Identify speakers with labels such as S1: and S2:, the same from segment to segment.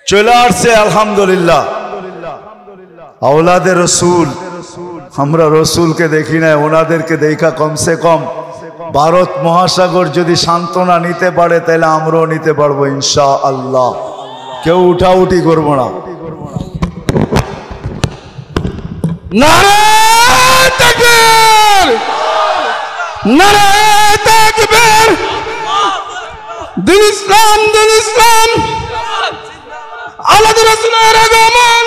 S1: চলে আসছে আলহামদুলিল্লাহ আওলাদে রসুল। আমরা রসুলকে দেখি না, ওনাদেরকে দেখা কমসে কম ভারত মহাসাগর যদি সান্ত্বনা নিতে পারে তাহলে আমরাও নিতে পারবো ইনশাআল্লাহ। কেউ উঠাউঠি করবো না।
S2: নারে তাকবীর, নারে তাকবীর। দিন ইসলাম, দিন ইসলাম, আওলাদে রাসূলের আগমন,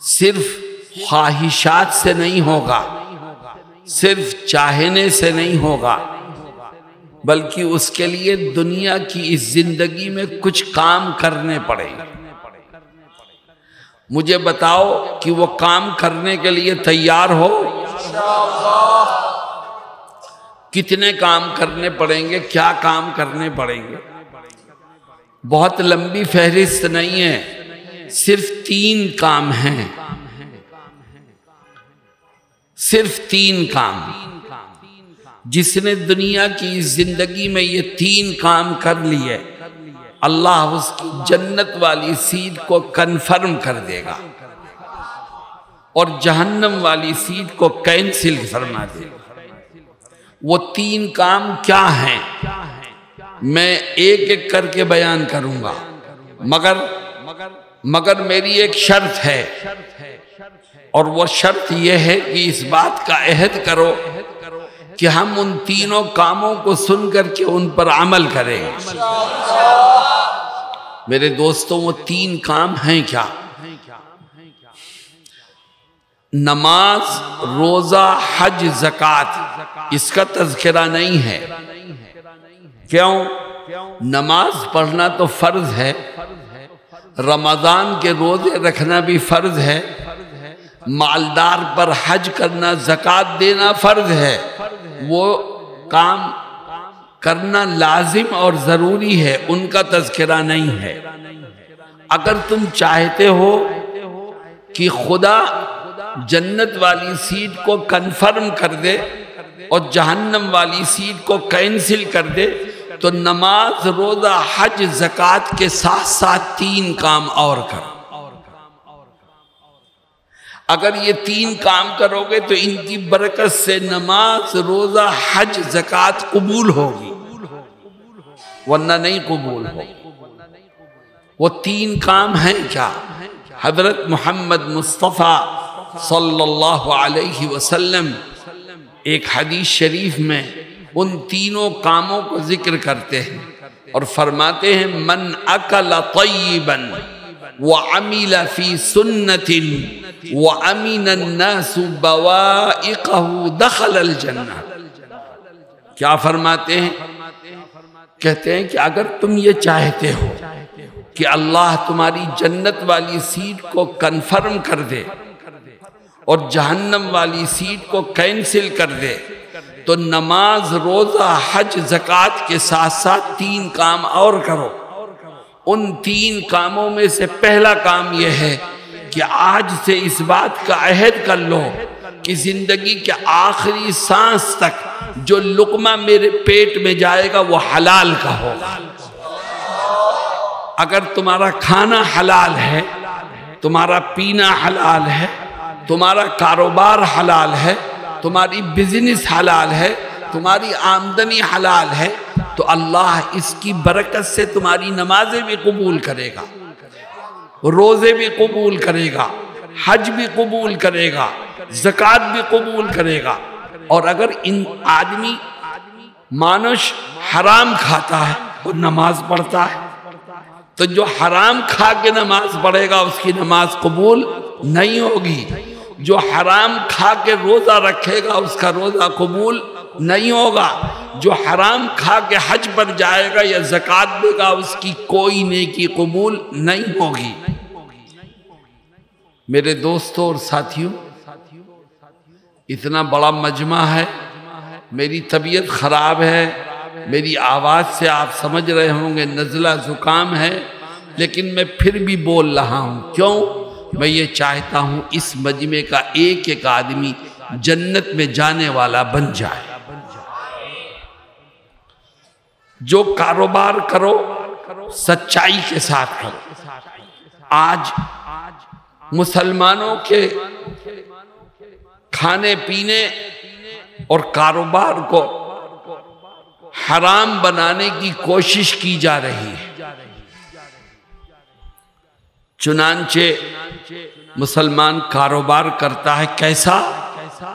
S3: صرف خواہشات سے نہیں ہوگا، صرف چاہنے سے نہیں ہوگا، بلکہ اس کے لیے دنیا کی اس زندگی میں کچھ کام کرنے پڑیں گے۔ مجھے بتاؤ کہ وہ کام کرنے کے لیے تیار ہو؟ کتنے کام کرنے پڑیں گے؟ کیا کام کرنے پڑیں گے؟ بہت لمبی فہرست نہیں ہے، صرف 3 کام ہیں، صرف 3 کام۔ جس نے دنیا کی زندگی میں یہ 3 کام کر لیے، اللہ اس کی جنت والی سیٹ کو کنفرم کر دے گا اور جہنم والی سیٹ کو کینسل فرما دے گا۔ وہ 3 کام کیا ہیں؟ میں ایک ایک کر کے بیان کروں گا، مگر میری ایک شرط ہے، اور وہ شرط یہ ہے کہ اس بات کا عہد کرو کہ ہم ان 3 کاموں کو سن کر کے ان پر عمل کریں۔ میرے دوستوں، وہ 3 کام ہیں کیا؟ نماز، روزہ، حج، زکوٰۃ۔ اس کا تذکرہ نہیں ہے۔ کیوں؟ نماز پڑھنا تو فرض ہے، رمضان کے روزے رکھنا بھی فرض ہے، مالدار پر حج کرنا، زکوٰۃ دینا فرض ہے۔ وہ کام کرنا لازم اور ضروری ہے، ان کا تذکرہ نہیں ہے۔ اگر تم چاہتے ہو کہ خدا جنت والی سیٹ کو کنفرم کر دے اور جہنم والی سیٹ کو کینسل کر دے، تو نماز، روزہ، حج، زکوٰۃ کے ساتھ ساتھ 3 کام اور کرو۔ اگر یہ 3 کام کرو گے تو ان کی برکت سے نماز، روزہ، حج، زکوٰۃ قبول ہوگی، ورنہ نہیں قبول ہوگی۔ وہ 3 کام ہیں کیا؟ حضرت محمد مصطفیٰ صلی اللہ علیہ وسلم ایک حدیث شریف میں ان 3 کاموں کو ذکر کرتے ہیں اور فرماتے ہیں، من اکل طیبا وعمل فی سنت وامن الناس بوائقہ دخل الجنہ۔ کیا فرماتے ہیں؟ کہتے ہیں کہ اگر تم یہ چاہتے ہو کہ اللہ تمہاری جنت والی سیٹ کو کنفرم کر دے اور جہنم والی سیٹ کو کینسل کر دے، تو نماز، روزہ، حج، زکوٰۃ کے ساتھ ساتھ 3 کام اور کرو۔ ان 3 کاموں میں سے پہلا کام یہ ہے کہ آج سے اس بات کا عہد کر لو کہ زندگی کے آخری سانس تک جو لقمہ میرے پیٹ میں جائے گا وہ حلال کا ہوگا۔ اگر تمہارا کھانا حلال ہے، تمہارا پینا حلال ہے، تمہارا کاروبار حلال ہے، تمہاری بزنس حلال ہے، تمہاری آمدنی حلال ہے، تو اللہ اس کی برکت سے تمہاری نمازیں بھی قبول کرے گا، روزے بھی قبول کرے گا، حج بھی قبول کرے گا، زکوٰۃ بھی قبول کرے گا۔ اور اگر ان آدمی مانش حرام کھاتا ہے اور نماز پڑھتا ہے، تو جو حرام کھا کے نماز پڑھے گا اس کی نماز قبول نہیں ہوگی، جو حرام کھا کے روزہ رکھے گا اس کا روزہ قبول نہیں ہوگا، جو حرام کھا کے حج پر جائے گا یا زکوٰۃ دے گا اس کی کوئی نیکی قبول نہیں ہوگی۔ میرے دوستوں اور ساتھیوں، اتنا بڑا مجمع ہے، میری طبیعت خراب ہے، میری آواز سے آپ سمجھ رہے ہوں گے نزلہ زکام ہے، لیکن میں پھر بھی بول رہا ہوں۔ کیوں؟ میں یہ چاہتا ہوں اس مجمع کا ایک ایک آدمی جنت میں جانے والا بن جائے۔ جو کاروبار کرو سچائی کے ساتھ کرو۔ آج مسلمانوں کے کھانے پینے اور کاروبار کو حرام بنانے کی کوشش کی جا رہی ہے۔ چنانچہ مسلمان کاروبار کرتا ہے، کیسا؟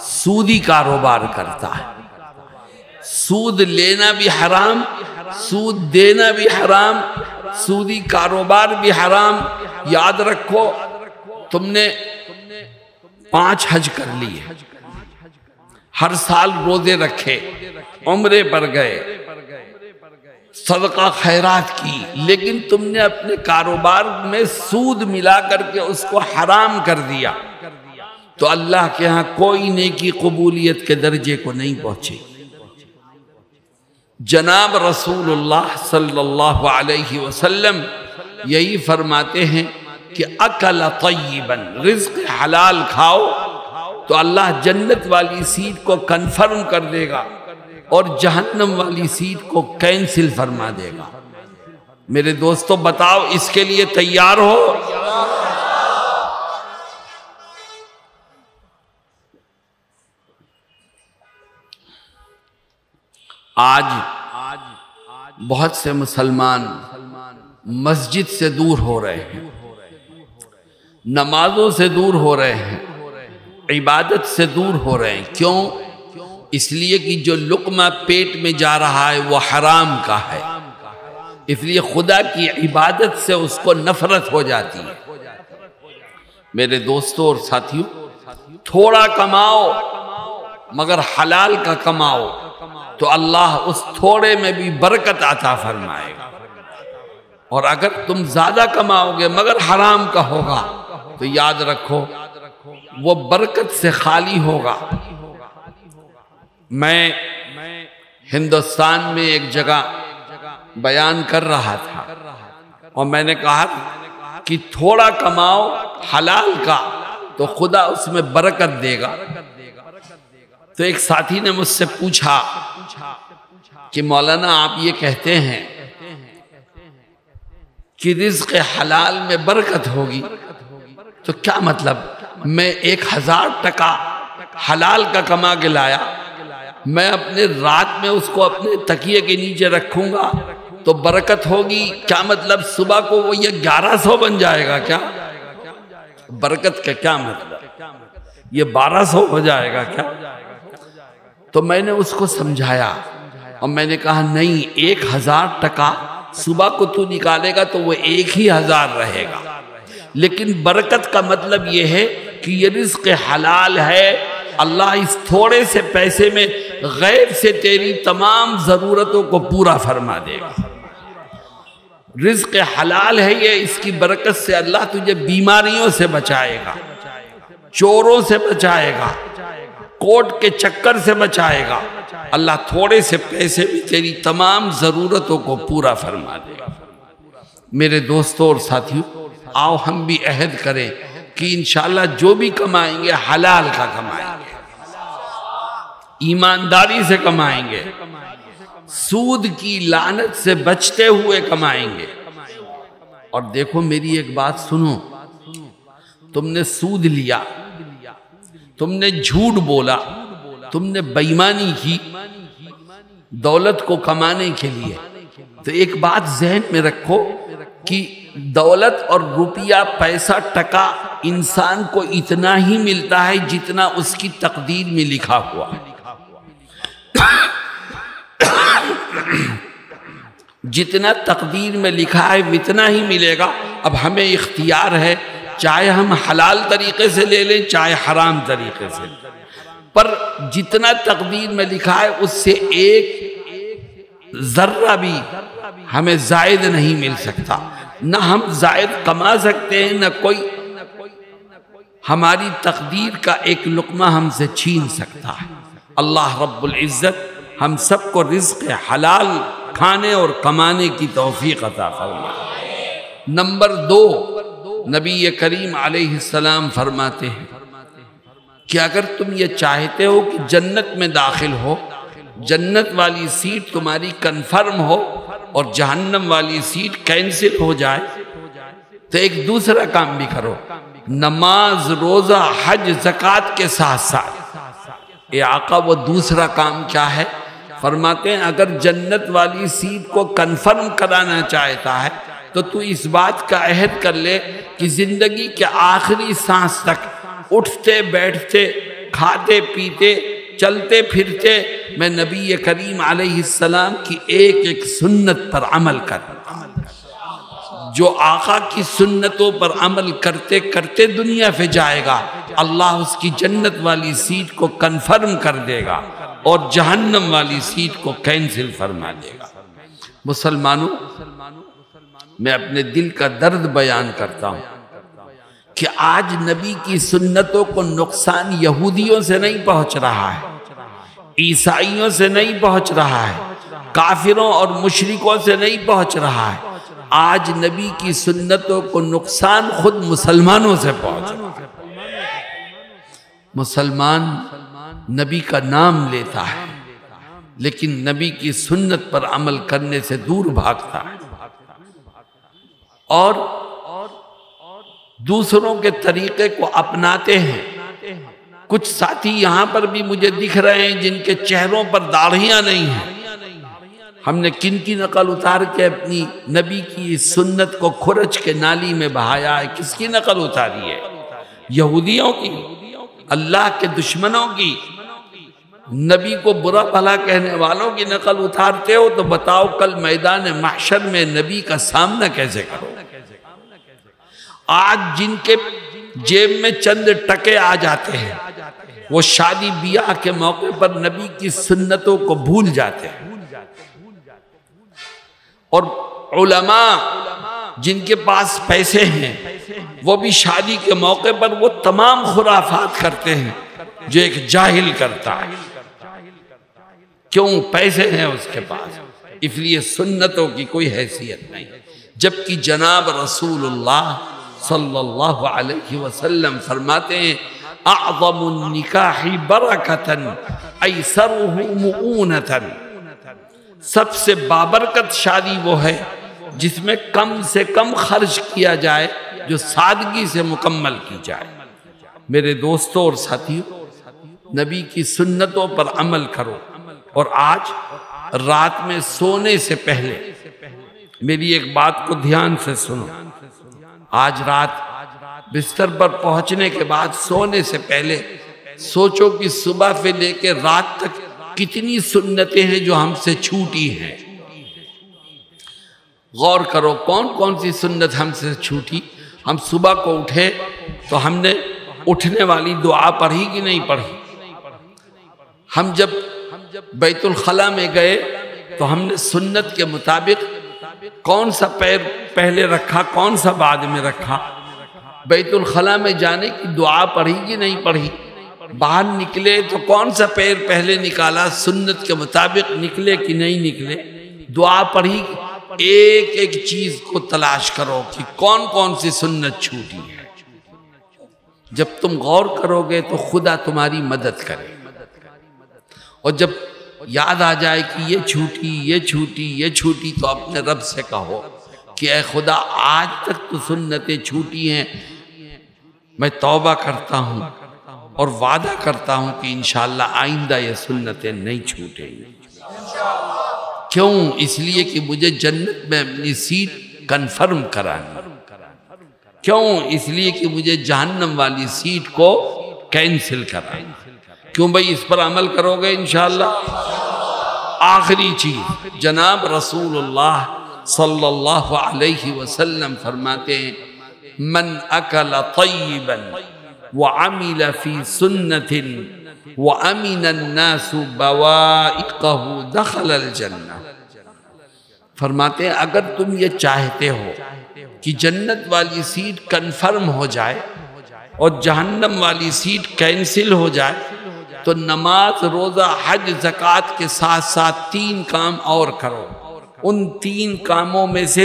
S3: سودی کاروبار کرتا ہے۔ سود لینا بھی حرام، سود دینا بھی حرام، سودی کاروبار بھی حرام۔ یاد رکھو، تم نے 5 حج کر لیے، ہر سال روزے رکھے، عمرے پر گئے، صدقہ خیرات کی، لیکن تم نے اپنے کاروبار میں سود ملا کر کے اس کو حرام کر دیا، تو اللہ کے ہاں کوئی نیکی قبولیت کے درجے کو نہیں پہنچے۔ جناب رسول اللہ صلی اللہ علیہ وسلم یہی فرماتے ہیں کہ اکل طیبا، رزق حلال کھاؤ تو اللہ جنت والی سیٹ کو کنفرم کر دے گا اور جہنم والی سیٹ کو کینسل فرما دے گا۔ میرے دوستو بتاؤ اس کے لیے تیار ہو؟ آج بہت سے مسلمان مسجد سے دور ہو رہے ہیں، نمازوں سے دور ہو رہے ہیں، عبادت سے دور ہو رہے ہیں۔ کیوں؟ اس لیے کہ جو لقمہ پیٹ میں جا رہا ہے وہ حرام کا ہے، اس لیے خدا کی عبادت سے اس کو نفرت ہو جاتی ہے۔ میرے دوستوں اور ساتھیوں، تھوڑا کماؤ مگر حلال کا کماؤ تو اللہ اس تھوڑے میں بھی برکت عطا فرمائے گا، اور اگر تم زیادہ کماؤ گے مگر حرام کا ہوگا تو یاد رکھو وہ برکت سے خالی ہوگا۔ میں ہندوستان میں ایک جگہ بیان کر رہا تھا اور میں نے کہا کہ تھوڑا کماؤ حلال کا تو خدا اس میں برکت دے گا۔ تو ایک ساتھی نے مجھ سے پوچھا کہ مولانا آپ یہ کہتے ہیں کہ رزق حلال میں برکت ہوگی، تو کیا مطلب؟ میں 1000 ٹکا حلال کا کما کے لایا، میں اپنے رات میں اس کو اپنے تکیے کے نیچے رکھوں گا تو برکت ہوگی؟ کیا مطلب صبح کو وہ یہ 1100 بن جائے گا کیا؟ برکت کا کیا مطلب؟ یہ 1200 ہو جائے گا کیا؟ تو میں نے اس کو سمجھایا اور میں نے کہا نہیں، 1000 ٹکا صبح کو تو نکالے گا تو وہ 1000 رہے گا، لیکن برکت کا مطلب یہ ہے کہ یہ رزق حلال ہے، اللہ اس تھوڑے سے پیسے میں غیب سے تیری تمام ضرورتوں کو پورا فرما دے گا۔ رزق حلال ہے یہ، اس کی برکت سے اللہ تجھے بیماریوں سے بچائے گا، چوروں سے بچائے گا، کوٹ کے چکر سے بچائے گا، اللہ تھوڑے سے پیسے بھی تیری تمام ضرورتوں کو پورا فرما دے گا۔ میرے دوستوں اور ساتھیوں، آؤ ہم بھی عہد کریں کہ انشاءاللہ جو بھی کمائیں گے حلال کا کمائیں گے، ایمانداری سے کمائیں گے، سود کی لعنت سے بچتے ہوئے کمائیں گے۔ اور دیکھو میری ایک بات سنو، تم نے سود لیا، تم نے جھوٹ بولا، تم نے بےایمانی کی دولت کو کمانے کے لیے، تو ایک بات ذہن میں رکھو کہ دولت اور روپیہ پیسہ ٹکا انسان کو اتنا ہی ملتا ہے جتنا اس کی تقدیر میں لکھا ہوا ہے۔ جتنا تقدیر میں لکھا ہے اتنا ہی ملے گا۔ اب ہمیں اختیار ہے، چاہے ہم حلال طریقے سے لے لیں چاہے حرام طریقے سے، پر جتنا تقدیر میں لکھا ہے اس سے ایک ذرہ بھی ہمیں زائد نہیں مل سکتا، نہ ہم زائد کما سکتے ہیں، نہ کوئی ہماری تقدیر کا ایک لقمہ ہم سے چھین سکتا ہے۔ اللہ رب العزت ہم سب کو رزق حلال کھانے اور کمانے کی توفیق عطا فرمائے۔ نمبر 2، نبی کریم علیہ السلام فرماتے ہیں کہ اگر تم یہ چاہتے ہو کہ جنت میں داخل ہو، جنت والی سیٹ تمہاری کنفرم ہو اور جہنم والی سیٹ کینسل ہو جائے، تو ایک دوسرا کام بھی کرو، نماز، روزہ، حج، زکوٰۃ کے ساتھ ساتھ۔ اے آقا وہ دوسرا کام کیا ہے؟ فرماتے ہیں اگر جنت والی سیٹ کو کنفرم کرانا چاہتا ہے تو تو اس بات کا عہد کر لے کہ زندگی کے آخری سانس تک اٹھتے بیٹھتے، کھاتے پیتے، چلتے پھرتے میں نبی کریم علیہ السلام کی ایک ایک سنت پر عمل کرتا ہوں۔ جو آقا کی سنتوں پر عمل کرتے کرتے دنیا پہ جائے گا اللہ اس کی جنت والی سیٹ کو کنفرم کر دے گا اور جہنم والی سیٹ کو کینسل فرما دے گا۔ مسلمانوں، میں اپنے دل کا درد بیان کرتا ہوں کہ آج نبی کی سنتوں کو نقصان یہودیوں سے نہیں پہنچ رہا ہے، عیسائیوں سے نہیں پہنچ رہا ہے، کافروں اور مشرکوں سے نہیں پہنچ رہا ہے، آج نبی کی سنتوں کو نقصان خود مسلمانوں سے پہنچ رہا ہے۔ مسلمان نبی کا نام لیتا ہے لیکن نبی کی سنت پر عمل کرنے سے دور بھاگتا ہے اور دوسروں کے طریقے کو اپناتے ہیں۔ کچھ ساتھی یہاں پر بھی مجھے دکھ رہے ہیں جن کے چہروں پر داڑھیاں نہیں ہیں۔ ہم نے کن کی نقل اتار کے اپنی نبی کی سنت کو کھرچ کے نالی میں بہایا ہے؟ کس کی نقل اتاری ہے؟ یہودیوں کی، اللہ کے دشمنوں کی، نبی کو برا بھلا کہنے والوں کی نقل اتارتے ہو تو بتاؤ کل میدان محشر میں نبی کا سامنا کیسے کرو؟ آج جن کے جیب میں چند ٹکے آ جاتے ہیں وہ شادی بیاہ کے موقع پر نبی کی سنتوں کو بھول جاتے ہیں، اور علماء جن کے پاس پیسے ہیں وہ بھی شادی کے موقع پر وہ تمام خرافات کرتے ہیں جو ایک جاہل کرتا ہے۔ کیوں؟ پیسے ہیں اس کے پاس، اس لیے سنتوں کی کوئی حیثیت نہیں، جبکہ جناب رسول اللہ صلی اللہ علیہ وسلم فرماتے ہیں اعظم النکاح برکتاً ایسرہ مؤونتاً، سب سے بابرکت شادی وہ ہے جس میں کم سے کم خرچ کیا جائے، جو سادگی سے مکمل کی جائے۔ میرے دوستوں اور ساتھیوں، نبی کی سنتوں پر عمل کرو، اور آج رات میں سونے سے پہلے میری ایک بات کو دھیان سے سنو۔ آج رات بستر پر پہنچنے کے بعد سونے سے پہلے سوچو کہ صبح سے لے کے رات تک کتنی سنتیں ہیں جو ہم سے چھوٹی ہیں۔ غور کرو کون کون سی سنت ہم سے چھوٹی۔ ہم صبح کو اٹھے تو ہم نے اٹھنے والی دعا پڑھی کہ نہیں پڑھی؟ ہم جب بیت الخلا میں گئے تو ہم نے سنت کے مطابق کون سا پیر پہلے رکھا، کون سا بعد میں رکھا؟ بیت الخلا میں جانے کی دعا پڑھی کہ نہیں پڑھی؟ باہر نکلے تو کون سا پیر پہلے نکالا، سنت کے مطابق نکلے کہ نہیں نکلے؟ دعا پڑھی؟ ایک ایک چیز کو تلاش کرو کہ کون کون سی سنت چھوٹی ہے۔ جب تم غور کرو گے تو خدا تمہاری مدد کرے، اور جب یاد آ جائے کہ یہ چھوٹی یہ چھوٹی یہ چھوٹی تو اپنے رب سے کہو کہ اے خدا آج تک تو سنتیں چھوٹی ہیں، میں توبہ کرتا ہوں اور وعدہ کرتا ہوں کہ انشاءاللہ آئندہ یہ سنتیں نہیں چھوٹیں گی۔ کیوں؟ اس لیے کہ مجھے جنت میں اپنی سیٹ کنفرم کرانی۔ کیوں؟ اس لیے کہ مجھے جہنم والی سیٹ کو کینسل کرانی۔ کیوں بھائی؟ اس پر عمل کرو گے انشاءاللہ۔ آخری چیز، جناب رسول اللہ صلی اللہ علیہ وسلم فرماتے ہیں من اکل طیبا وعمل فی سنت وامن الناس بوائقہ دخل الجنہ۔ فرماتے ہیں اگر تم یہ چاہتے ہو کہ جنت والی سیٹ کنفرم ہو جائے اور جہنم والی سیٹ کینسل ہو جائے تو نماز، روزہ، حج، زکوٰۃ کے ساتھ ساتھ 3 کام اور کرو۔ ان 3 کاموں میں سے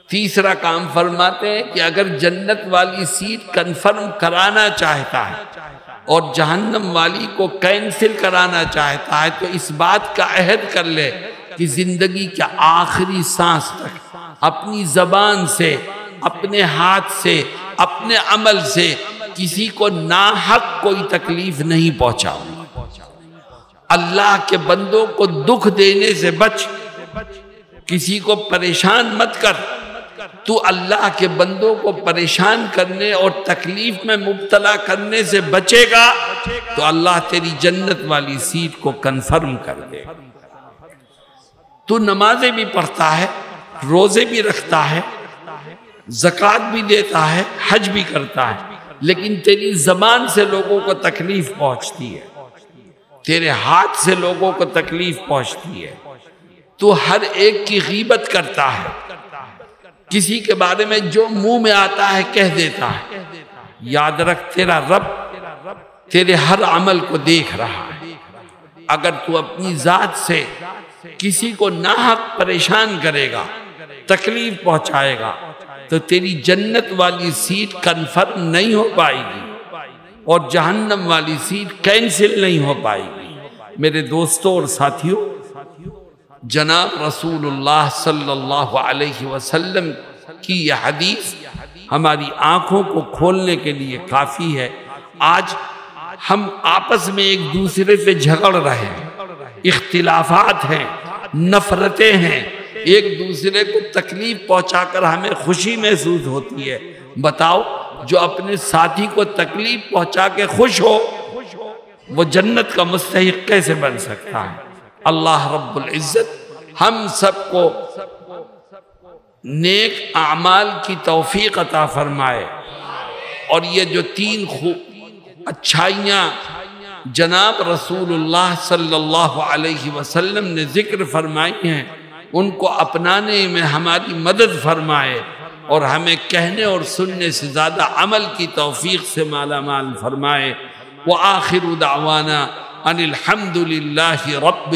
S3: تیسرا کام فرماتے ہیں کہ اگر جنت والی سیٹ کنفرم کرانا چاہتا ہے اور جہنم والی کو کینسل کرانا چاہتا ہے تو اس بات کا عہد کر لے کہ زندگی کے آخری سانس تک اپنی زبان سے، اپنے ہاتھ سے، اپنے عمل سے کسی کو ناحق کوئی تکلیف نہیں پہنچاؤں۔ اللہ کے بندوں کو دکھ دینے سے بچ، کسی کو پریشان مت کر۔ تو اللہ کے بندوں کو پریشان کرنے اور تکلیف میں مبتلا کرنے سے بچے گا تو اللہ تیری جنت والی سیٹ کو کنفرم کر دے۔ تو نمازیں بھی پڑھتا ہے، روزے بھی رکھتا ہے، زکوٰۃ بھی دیتا ہے، حج بھی کرتا ہے، لیکن تیری زبان سے لوگوں کو تکلیف پہنچتی ہے، تیرے ہاتھ سے لوگوں کو تکلیف پہنچتی ہے، تو ہر ایک کی غیبت کرتا ہے، کسی کے بارے میں جو منہ میں آتا ہے کہہ دیتا ہے۔ یاد رکھ تیرا رب تیرے ہر عمل کو دیکھ رہا ہے۔ اگر تو اپنی ذات سے کسی کو ناحق پریشان کرے گا، تکلیف پہنچائے گا، تو تیری جنت والی سیٹ کنفرم نہیں ہو پائے گی اور جہنم والی سیٹ کینسل نہیں ہو پائے گی۔ میرے دوستوں اور ساتھیوں، جناب رسول اللہ صلی اللہ علیہ وسلم کی یہ حدیث ہماری آنکھوں کو کھولنے کے لیے کافی ہے۔ آج ہم آپس میں ایک دوسرے سے جھگڑ رہے ہیں، اختلافات ہیں، نفرتیں ہیں، ایک دوسرے کو تکلیف پہنچا کر ہمیں خوشی محسوس ہوتی ہے۔ بتاؤ، جو اپنے ساتھی کو تکلیف پہنچا کے خوش ہو، وہ جنت کا مستحق کیسے بن سکتا ہے؟ اللہ رب العزت ہم سب کو نیک اعمال کی توفیق عطا فرمائے، اور یہ جو تین اچھائیاں جناب رسول اللہ صلی اللہ علیہ وسلم نے ذکر فرمائی ہیں، ان کو اپنانے میں ہماری مدد فرمائے، اور ہمیں کہنے اور سننے سے زیادہ عمل کی توفیق سے مالا مال فرمائے۔ وآخر دعوانا ان الحمد للہ رب